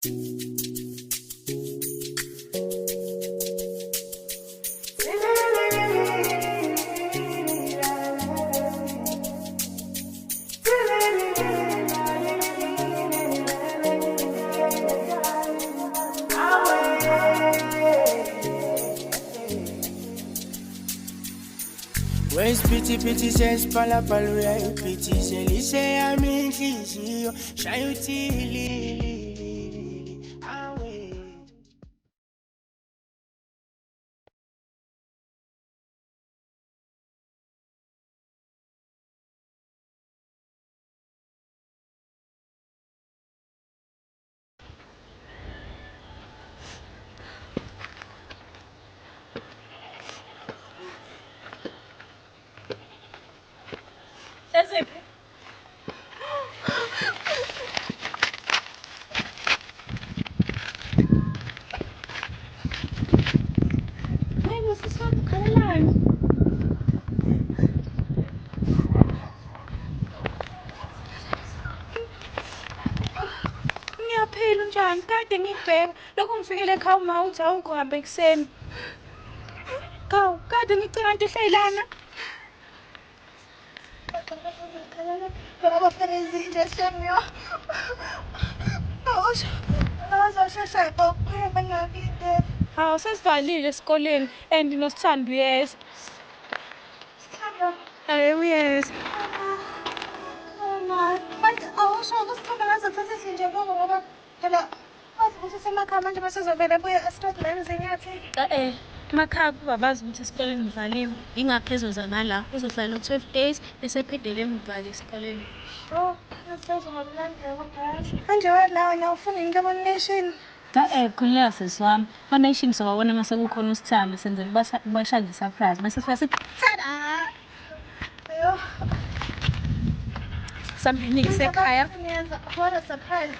Where's pity says palapalua pity say say I'm in you shine away. That's it. Why was this one alarm? Ngiyaphila njani kade ngibheka lokho ngifikele ekhaya uma uthi awukuhamba ekuseni. Kade ngicela into ehlelana. Baba Perezida Samuel. Hawu sesivalile esikoleni and noSithando uyeza. Uyeza. Manje awusho ukuthi ngaze kuthathe nje ngoba phela wazi ukuthi semakhaya manje basezovela buye eStradland zenyathi. Emakhaya kuba bazi ukuthi esikoleni ngivaliwe. Ingaphezulu ngala uzohlala 12 days bese phindele emvale esikoleni. Oh, ngiyazizwa ngomlandela manje wena awufuni ngikabona nation. Khuleka sisi wami. Nation sokubona mase kukhona uSithando senzele bashaya surprise. Mase sifase tada. Ayo. Something sekhaya. What a surprise.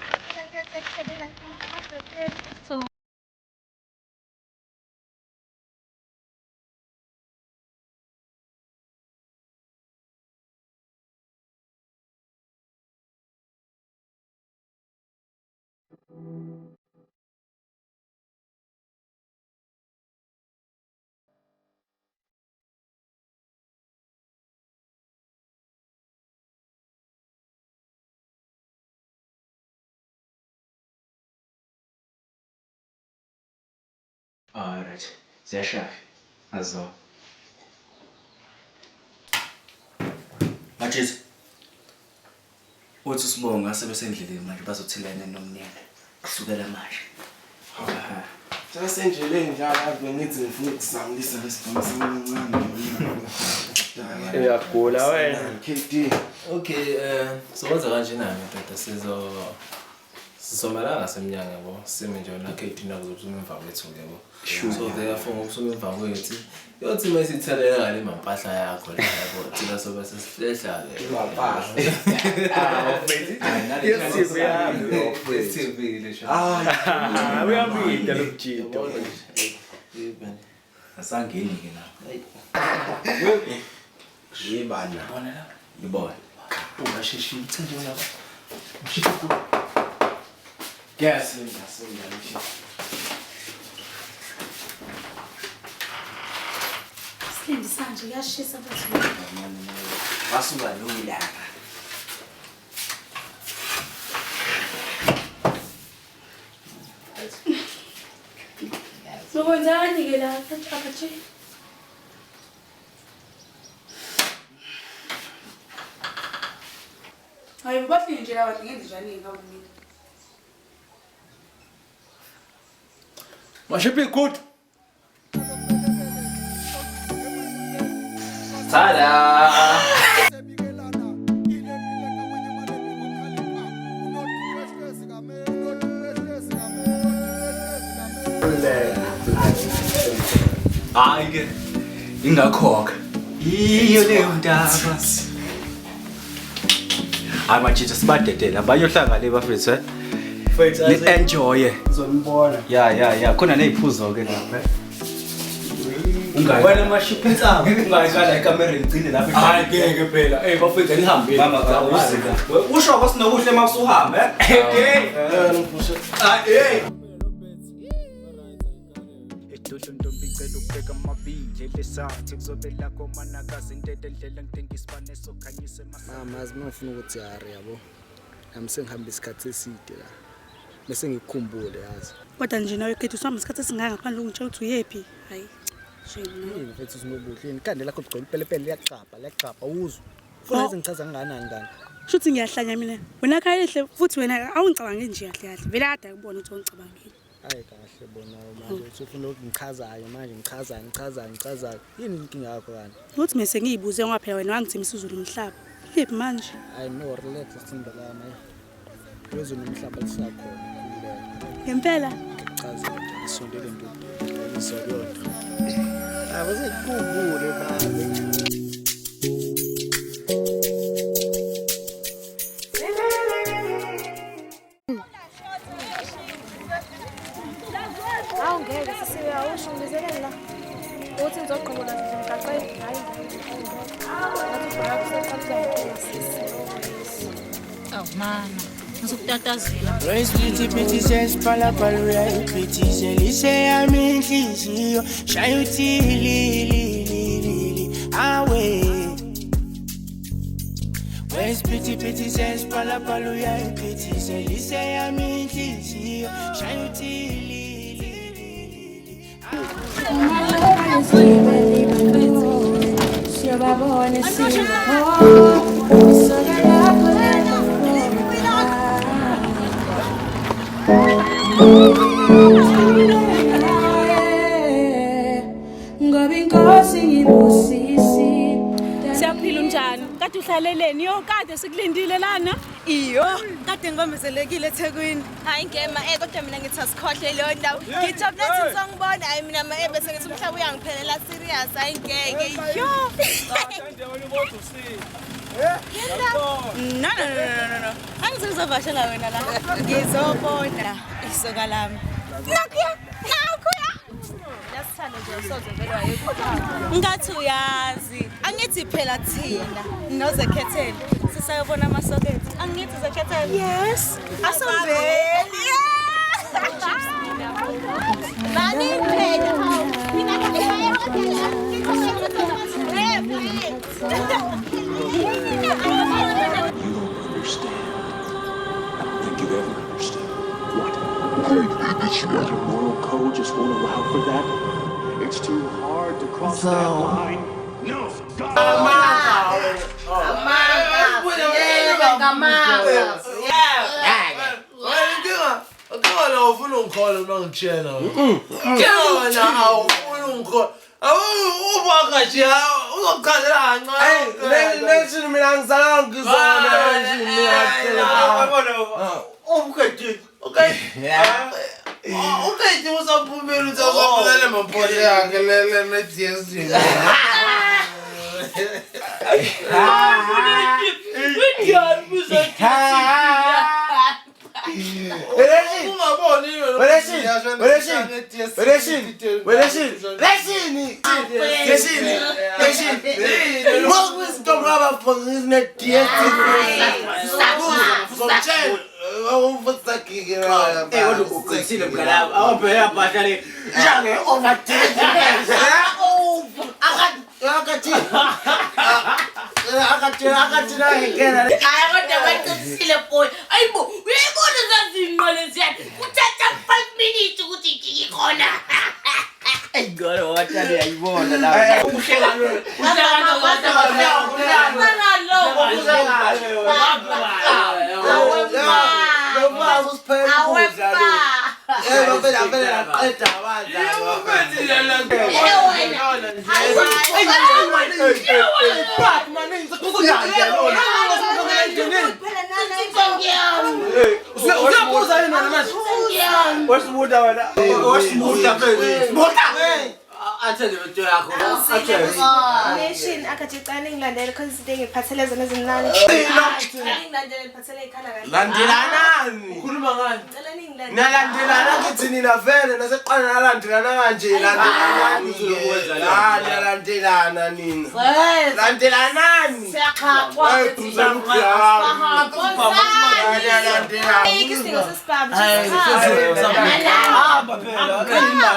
So Alright, ziyashaya. Azo. Majithi. Uthi Sibonga sebesendleleni manje bazothelana nomnene. Kusukela manje. Haha. Sasendleleni njalo ave ngithi ngifuna ukuzamlisa lesibhamu samancane. Uyagula wena. KD. Okay, sowenza kanje nami tata sizomela ngasemnyanga yabo. Sime nje la KD nakuzobusuma emva kwethu yabo. So therefore ngobusuma emva kwethu. Yothi mase ithelele ngale mampahla yakho la yabo. Thina sobe sesihlehla ke. Impahla. Yesivile sho. Uyabida lokujida. Asangeni ke la. Yibana. Bona la. Ngibona. Ungasheshi uthenje wena. Mshika ku. Gas ngiyasenza. Sindi sanje kuyashisa bathi. Wasuka noyilanga. Sokwenzani ke la abathi? Hayi bafike nje lawa ngenze njani ngawumile. Mashipi good. Tada! Hayi ke ingakhokha. Iyo leyo ndaba. Hayi Majithi sibadedela bayohlanga le bafethu ni enjoy. Uzombona. Ya khona neziphuzo ke lapha. Wena mashiphi insango ungayikala ekamereni igcine lapha. Hayi ngeke phela. Bafethu ngihambe. Mama usho kwasinokuhle masuhambe. Hey. Hey. Edodlo ntombi icela ukubheka amabili lesathi kuzobela komanakazi intete endlela ngidinga isibane sokhanyise mama azimafuna ukuthi hari yabo nami sengihamba isikhathi eside la bese ngikukhumbule yazi Kodwa nje nawe khethu usihamba isikhathi esingaka ngaphandle ukungitshela ukuthi uyephi hayi yini mfethu sinobuhle ikande lakho ligcwele ipelepele liyaqhapha uzwe ufuna izingichaza kangakanani ngani shuthi ngiyahlanya mina wena khayehle futhi wena awungicabange nje kahle vele kade akubona ukuthi ungicabangile hayi kahle bona manje ufuna ukungichazayo manje ngichaza yini inkinga yakho kana ukuthi mase ngiyibuze ngaphela wena wangithemisa izulu umhlaba lephi manje hayi no relax sithimba la manje yozo nomhlaba lisakhona ngempela chaza isondele ndodo isokuyona abasekukhumbule babe Ngeke sisiwe awusho ngizelela uthi ngizoqhubula nje ngicacile hayi ngathi bheka kusethatha sisi mama ngizokutatazela Raise piti says pala piti selise yami inhliziyo shayo li awe Raise piti says pala piti selise yami inhliziyo shayo Siyaphila unjani kade uhlaleleni yo kade sikulindile lana iyo kade ngibambezelekile eThekwini hayi ngema kodwa mina ngithi asikhohle leyo ndawo ngithi nathi ngizongibona hayi mina bese ngithi umhlaba uyangiphelela serious hayi ngeke yo no angizozovashela wena la ngizobona isoka lami nakuya lasithanda nje usozobelwa yikho ngathi uyazi angithi phela thina nozekhethela sisayobona amasokethi angithi zekhethela yes asondeli nani phela mina ngiyaya hotel Moral code just won't allow for that. It's too hard to cross that line. No, stop! Okay, tu usa pumelu tu usa pumelu mampole angelele netiesi. Athele into yakho. Nation akajicane ngilandele cause izinto engiphathele zona ezimnandi. Ngilandele ngiphathele ikhala kahle. Landelanani. Ukhuluma ngani? Ngicela ningilandele. Nalandelana kithi nina vele naseqala nalandelana kanje landelanani. Landelana nina. Landelanani. Siyaxhaqwa. Ikisingo sesibhamu. Hamba phela.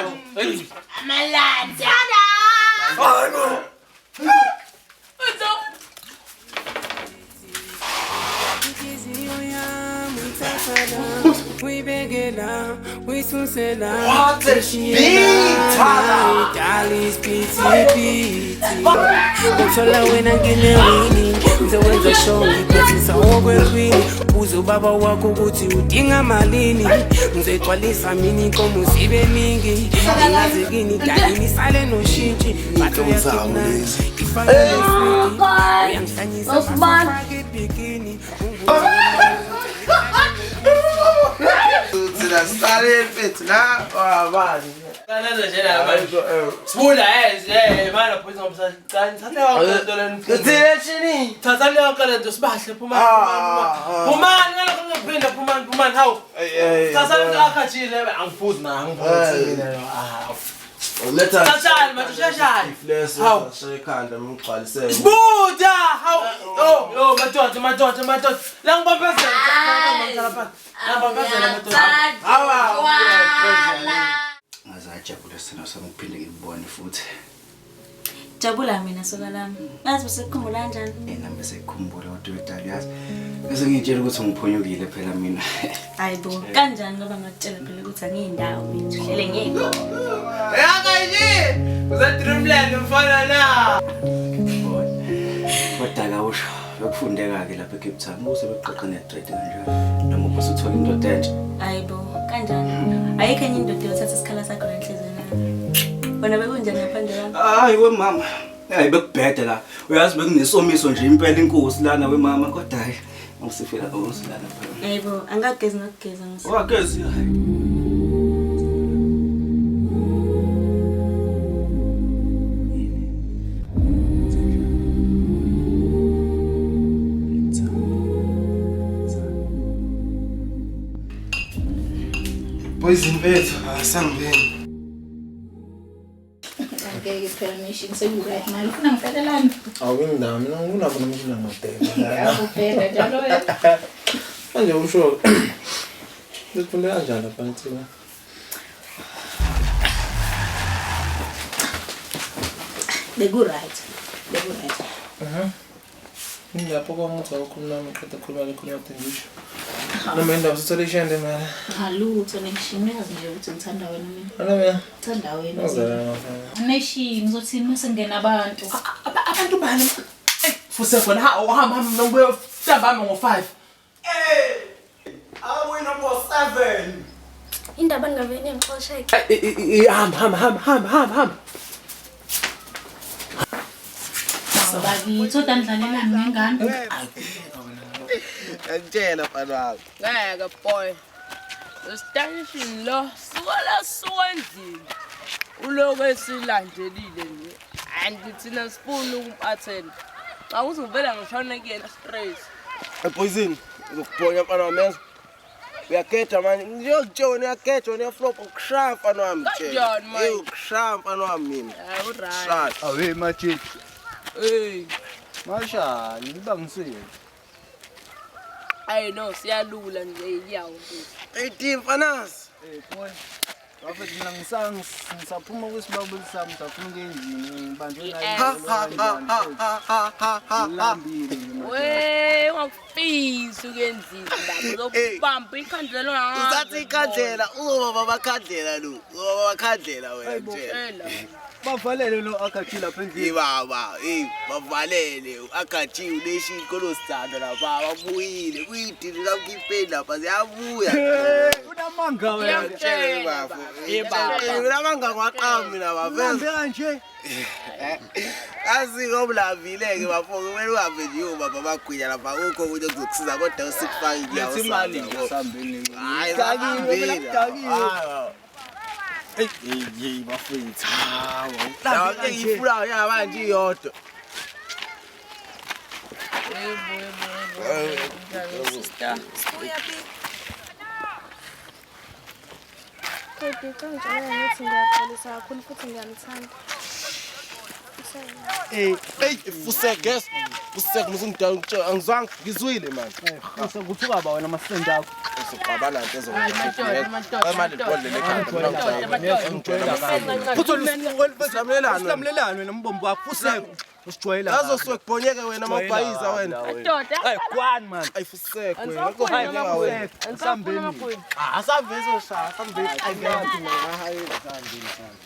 Amalanda. Hayi. We begela, we susela. What a beat! Dali's piti. Uthola wena nginewini, ngizowenza show ngiphathisa okwewini. Uzo baba wakho ukuthi udinga malini, ngizegcwalisa mina inkomo sibe ningi. Ngaze kini dalini sale noshintshi, batho yasina. Ifana neswiti, uyangihlanyisa bafake bikini. Sale mfethu la wabani. Kanalo nje la manje. Sibula mana phoyisa ngomsana. Thatha into leni. Uthile chini. Thatha leyo kale nto sibahle phuma. Phumani ngalo ngiphinda phumani hawu. Thatha into akhathile angifuzi na angifuzi mina. Letha. Shashani manje shashani. Hawu shekhanda ngigcwalisele. Sibuda hawu. Yo madoda. La ngibambezela ngicela phansi. Ngazajabula sina samkuphinde ngibone futhi. Jabula mina soka lami. Ngazi usekukhumbula kanjani? Nami sekukhumbula kodwa wedala yazi. Bese ngitshela ukuthi ngiphonyukile phela mina. Hayibo, kanjani ngoba ngakutshela phela ukuthi angiyindawo mina uhlele ngekho. Yakayi. Uza Dreamland mfana na. Kodwa kawusho bekufundeka ke lapha eCape Town bose beqoqa netrade kanjalo. Noma ubuse uthola indoda entsha. Hayibo, kanjani? Ayikho enye indoda yothatha isikhala sakho la enhlizweni. Bona bekunjani ngaphandle lapha? Hayi we mama. Hayi bekubhede la. Uyazi bekunesomiso nje impela inkosi lana we mama kodwa hayi ngisifela osilana phela. Hayibo, angagezi ngokugeza ngisi. Wagezi hayi. Poison mfethu asangibeni. Ngeke phela nation sekuyight manje ufuna ngifelelani? Awungindaba mina nginabo nomshina ngodela. Yakuphela njalo wena. Manje usho. Ngifuna kanjani lapha ngithina? Bekuyight. Ngiyapho kwamuthi awukhuluma ngiqeda ukukhuluma lekhuluma ngisho. Noma indaba sitholishende mara. Halutho nation yazi nje ukuthi ngithanda wena mina. Mina Ngithanda wena. ngizala Nation ngizothini mase ngena abantu. Abantu bani? Fuse khona hamba nombuye hlamba ngo5. Awuwina ngo7. Indaba ngaveni ngixoxa Hamba. Bakithi odandlalelani ngengane. Ngitshela mfana wami. Ngeke boy. Stanishini lo sukela suwendlini. Uloko esilandelile nje. Andithina sifuna ukumpathela. Xa uthi ngivela ngishona kuyena stress. Poison uzokubhonya mfana wami yazi. Uyakhetha manje. Ngiyokutshona uyakhetha uyaflop ukushaya mfana wami nje. Ukushaya mfana wami mina. Hayi uright. Awe machichi. Hey. Masha, ngibangisile. Ay no siyalula nje iyawo mfethu. 18 mfanas. Boy. Bafethu mina ngisaphuma kwesibabuli sami safuna ukenzini ngibanjwe We ungakufisa ukenzini baba uzobamba ikhandlela ngapha. Usathi ikhandlela ubaba bakhandlela lo. Ubaba bakhandlela wena nje. Bavalele lo akathi lapha endlini. Baba, bavalele akathi uleshi inkolo sithanda lapha abuyile kuyidini lakhipheni lapha siyabuya. Unamanga wena. Baba. Unamanga kwaqhamu mina bafethu. Kanje. Asingomlavileke bafoko kumele uhambe nje baba bagwinya lapha ukho ukuthi kuzokusiza kodwa usikufakile imali nje sambeni. Hayi, Hey bafethu. Hawo. La ngifuna ya manje iyodwa. Sister. Uyaphi? Kodwa kanjalo ngithi ngiyaxolisa kakhulu futhi ngiyamthanda. Hey, Fusek, Fusek musingidala angizwanga ngizwile manje. Fusek kuthuka ba wena masenda akho. Soqabana into ezokwenza. Manje ibhodle lekhanda. Futhi usilamelelano wena mbombo wakho Fusek. Usijwayela. Azoswe kubhonyeke wena amabhayiza wena. Doda. Hey, kwani man. Ay Fusek wena. Ngokubhonyeka wena. Asambeni. Asavezo sha, asambeni. Ayingathi ngahayela sambeni sami.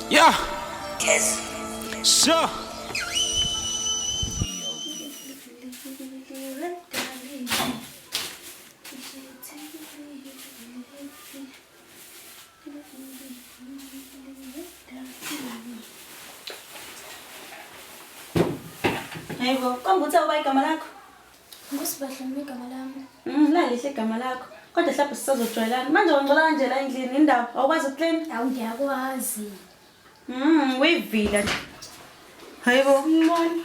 Yeah. Yes. Sure. Hayibo, konguthi awuba igama lakho? Ngusibahle igama lami. Lalihle igama lakho. Kodwa mhlawumbe sisazojwayelana. Manje wangcola kanje la endlini indawo awukwazi ukuclean? Awu ngiyakwazi. Uyivila nje. Hayibo, ngibona.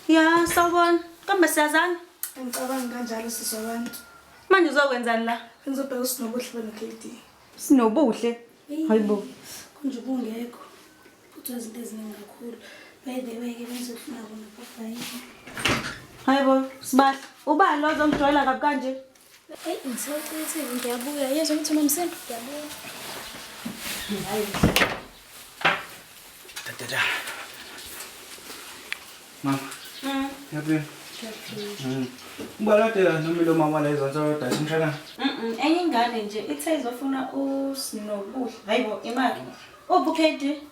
Ya, sawubona. Kambe siyazana? Ngicabanga kanjalo sizobantu. Manje uzokwenzani la? Ngizobheka usinobuhle beno-KD. Sinobuhle. Hayibo. Konje ubungekho. Futhi izinto eziningi kakhulu. By the way ke benzofuna bona papa yini. Hayibo, sibahle. Ubani lo ozongijwayela kabi kanje? Hey, ngisokuthi ngiyabuya. Yezwa ukuthi nomsindo ngiyabuya. Hayi. Dada. Mama. Yapi? Ubaladela nomilo mama la izonto dada simshana. Enye ingane nje ithe izofuna usinobuhle. Hayibo, imali. Ubukhedi?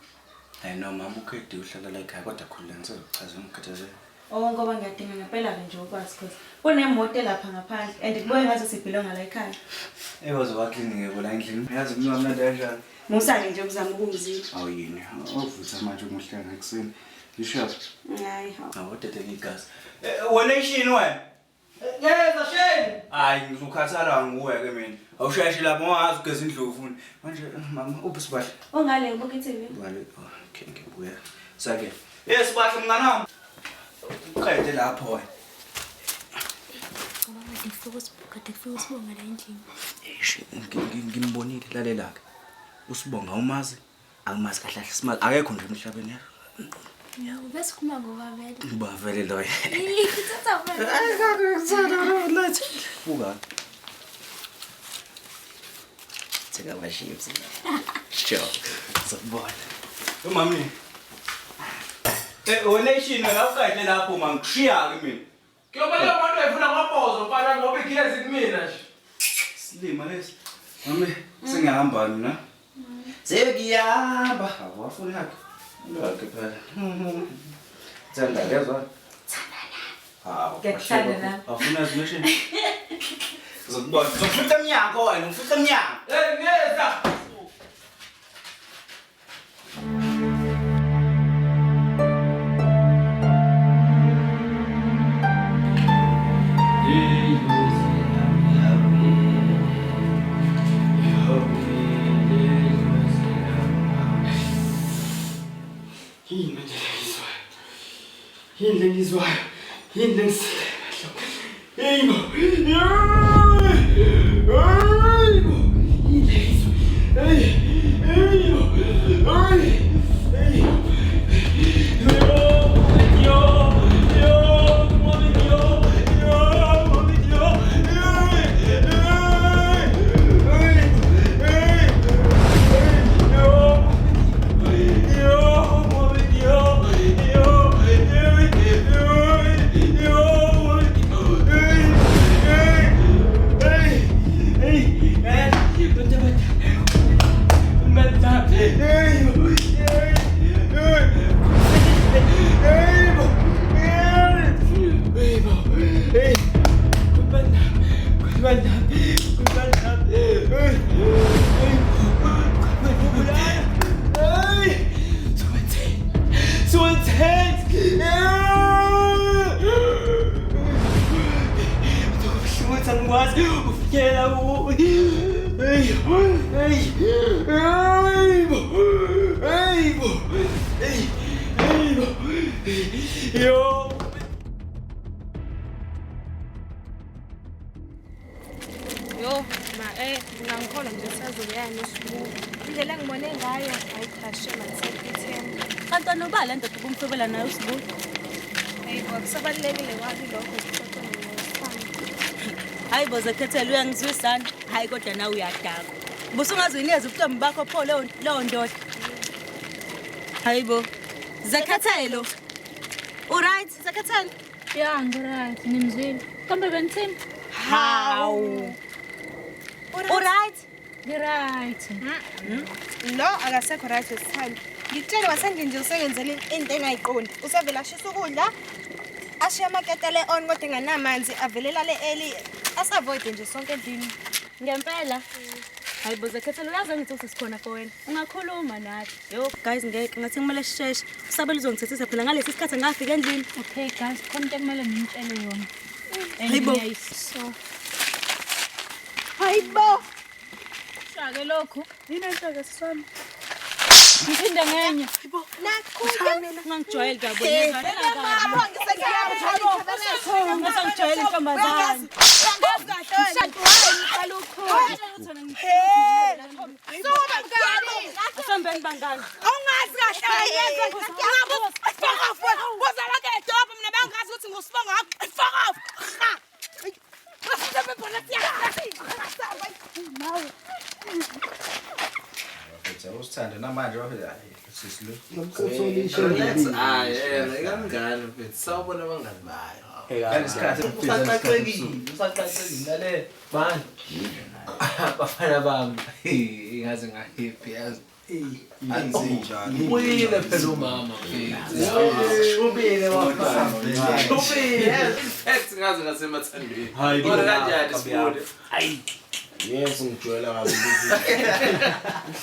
Hayi no mama ukhedi uhlala la ekhaya kodwa khulile ngizochaza umkhathazelo. Oh ngoba ngiyadinga ngempela nje ukwazi because kunemoto lapha ngaphandle and kubuye ngathi sibhilonga la ekhaya. Ewazi wa clinic la endlini. Uyazi mina mna kanjani? Musake nje ukuzama ukungizila. Awu yini? Ovutha manje umuhle ngakuseni. Ngishap. Hayi ha. Awu dedele igazi. Wena ishini wena? Yeza sheni. Hayi ngizokhathala nguwe ke mina. Awushashi lapha ungazi ugeza indlovu. Manje mama ubisibahle. Ongale ubuka iTV. Ngale. Okay ngibuya. Sake. Yes bahle mnganami. Uqede lapho wena. Kade kufika usibonga la endlini. Ngimbonile lalela ke. Usibonga umazi angimazi kahle kahle simazi akekho nje emhlabeni ya. Yawu bese kuma ngoba vele. Uba vele lo. Ngithatha vele. Ayikakuthanda lathi. Buka. Tseka bashipsi. Sure. Sabona. Umami. Wena ishini wena uqede lapho mangishiya ke mina. Kuyobona abantu ayifuna kwaBhozo mfana ngoba ikhilezi kumina nje. Silima lesi. Mami, sengihamba mina. Sekuyahamba. Awafuna yakhe. Lokho phela. Thanda lezwa. Hawu. Ngiyakufana la. Afuna izimeshini. Uzokubona. Uzofutha emnyango wena, ufutha emnyango. Ngeza. Yo. Yo, ngangikholwa nje sazobuyana esibuku. Indlela engibone ngayo ayikhashe manisekuthemba. Kanti noba le ndoda ubumhlobela nayo usibuku. Hayi bo, kusabalulekile kwabi lokho Hayi bo Zekhethelo uyangizwisana. Hayi kodwa nawe uyadaka. Busungazinikeza ubutombi bakho pho leyo ndoda. Hayi bo. Zekhethelo. Alright, Zekhethelo. Yeah, ngiright. Nimzwile. Kambe benithini? How? Alright. Ngiright. Lo akasekho right wesithando. Ngitshela wasendlini nje usebenzele into engayiqondi. Usevela ashisa ukudla. Ashiya amaketele on kodwa enganamanzi avelela le eli. Asavoid nje sonke endlini. Ngempela. Hayi bo Zekhethelo uyazi ngithi usisikhona for wena. Ungakhuluma nathi. Yo guys ngeke ngathi kumele sisheshe. Usabela uzongithethisa phela ngalesi isikhathi ngafika endlini. Okay guys, khona into ekumele ngimtshele yona. Hayibo. So. Hayibo. Shake lokho. Yini enhloko siswami? Ngiphinde ngenye. Hayibo. Nakhona ngangijwayele kabi yena. Ngizongijwayela intombazane. Asambeni bangani. Awungazi kahle yenza fuck off. Wozala ke edorobha mina bangazi ukuthi ngusibonga fuck off. Ngasize bebona Mfethu usithanda namanje wafika sisilo. Ikangani mfethu sawubona abangani bayo. Ngesikhathi usaqaqekile lale bani. Bafana bami ngaze ngahappy yazi. Uyile phela umama mfethu. Shubile wafana. Shubile. Ex ngaze ngasemathandweni. Hayi kodwa kanjani sibude. Hayi. Yes ngijwayela kabi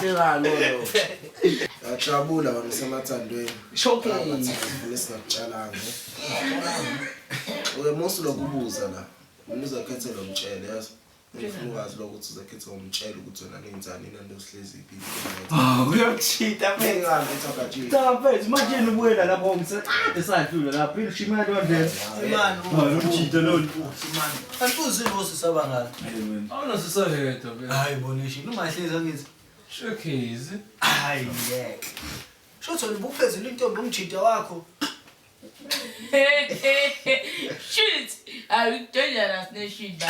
ihlekano lo. Yajabula wena semathandweni. Shocking. Lesingakutshalanga. Oke musu lokubuza la. Umuzakhethe lo mtshele yazi. Ngifuna ukwazi lokuthi uzakhethe umtshele ukuthi wena ngenzani nando sihlezi iphi. Uyakuchita mfethu. Cha mfethu manje nibuye lapho ngisaqede sadlula lapho ilishimani wandlela. Imani. Umchita lo. Imani. Antuzi ngosi sabangala. Awunasisayedwa. Hayi bonisha ungahleza ngithi. Showcase. Hayi ngeke. Shotho libuphezela intombi umjida wakho. Shit. I will tell you that's no shit.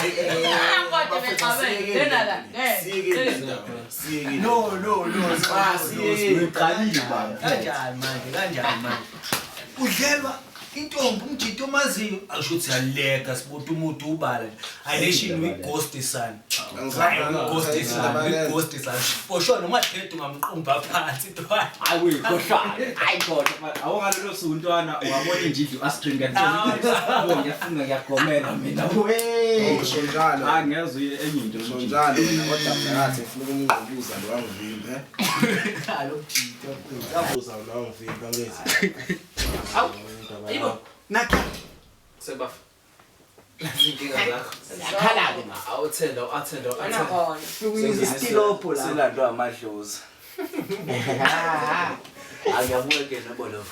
No. Siqalile baba. Kanjani manje. Udlelwa intombi umjida omaziyo asho ukuthi aleka sibuthi umuntu ubala nje. Ayileshini we ghost son. Ghost son. For sure noma date ungamqumba phansi ntwana. Hayi uyikhohlana. Hayi kodwa awungalelo suntwana wabona nje idlu astring kanjani. Ngiyafuna ngiyagomela mina. We. Sonjalo. Angezwe enye into. Sonjalo kodwa ngathi ngifuna ukumbuza lo wangivimbe. Alojita. Yabuza lo wangivimbe ngezi. Awu. Ibo. Nakho. Sebafa. Lazinkinga zakho. Khalake ma. Awuthenda. Sengisitilopho la. Silandwa amadlozi. Ayabuke ke nabolo.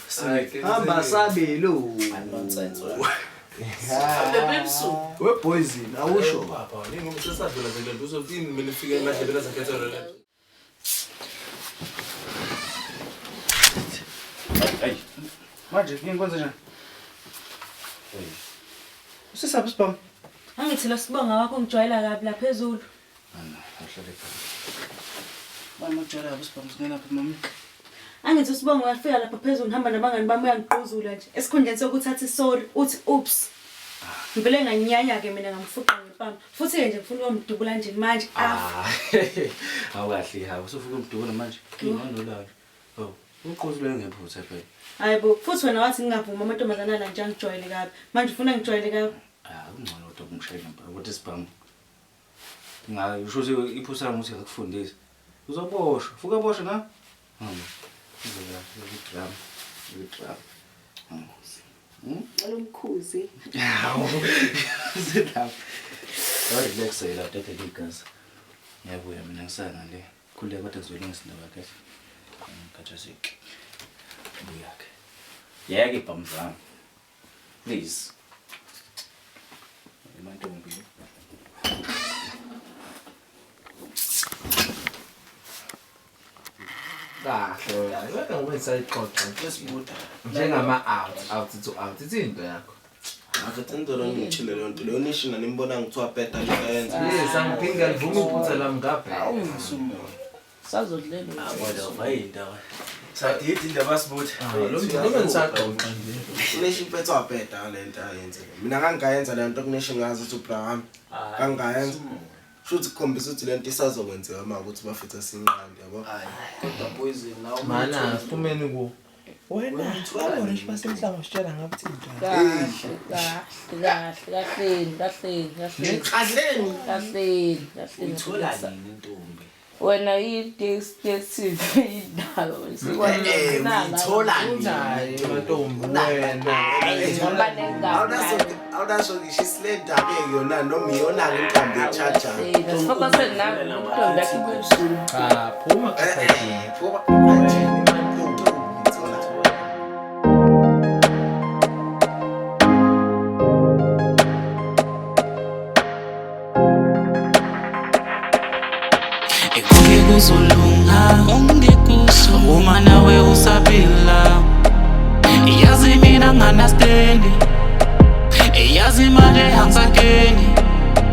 Hamba sabelo. Nonsense. Abebemsu. We poison awusho. Papa, ningoba sesadlula nje lento uzofini mina ufike emadlebela Zekhethelo lento. Hey. Manje ngikwenza njani? Usisaphi sibam? Angithi lo sibonga wakho ngijwayela kabi la phezulu. Ahlale phansi. Mama ujwayela kabi sibam singena phi mama? Angithi usibonga uyafika lapha phezulu ngihamba nabangani bami uyangiquzula nje. Esikhundleni sokuthi athi sorry uthi oops. Ngivele nganyanya ke mina ngamfuqa ngempama. Futhi nje ngifuna ukumdubula nje manje. Awukahle ha usufuka umdubula manje. Nginolala. Oh, uqozule ngephutha phela. Hayibo, futhi wena wathi ngingavuma amantombazana la nje angijwayele kabi. Manje ufuna ngijwayele kabi. Ungcono kodwa kumshayela ngempela ukuthi sibhamu. Ngisho ukuthi iphusa lami ukuthi akufundise. Uzoboshwa, fuka boshwa na? Izola drum. Alomkhuzi. Zidla. Hayi lekusela tete ligazi. Ngiyabuya mina ngisana le. Khuleka kodwa ngizolungisa indaba kahle. Ngikhathazeke. Buyake. Yeke bhamzami. Please. Mantombi. Kahle wena ngoba sayixoxa njengama-out to out izinto yakho Akatendo lo ngichile le nto leyo nishina nimbona ngithiwa beta ngiyenza. Yes, angiphinga ngivuma iphutha lami ngabheka. Awungisumo. Sazodlela. Kodwa bayindawo. Sathi indaba sibuthi. Lo mntwana ngisaqoqa nje. Nishi impetho beta le nto ayenze. Mina kangayenza le nto kunishi ngazi ukuthi uBraham kangayenza. Futhi khombisa ukuthi le nto isazokwenziwa uma ukuthi bafitha sinqande yabo. Kodwa poison nawo. Mana siphumeni ku wena wabona nje basemhlanga usitshela ngathi Uthola nini intombi? Wena i-detective indaba Uthola nini intombi wena awunaso ngisho isilenda ke yona noma iyona ke intombi echacha. Cha phuma phuma Kuzolunga ungekuso uma nawe usaphila yazi mina nganastendi yazi manje angisakeni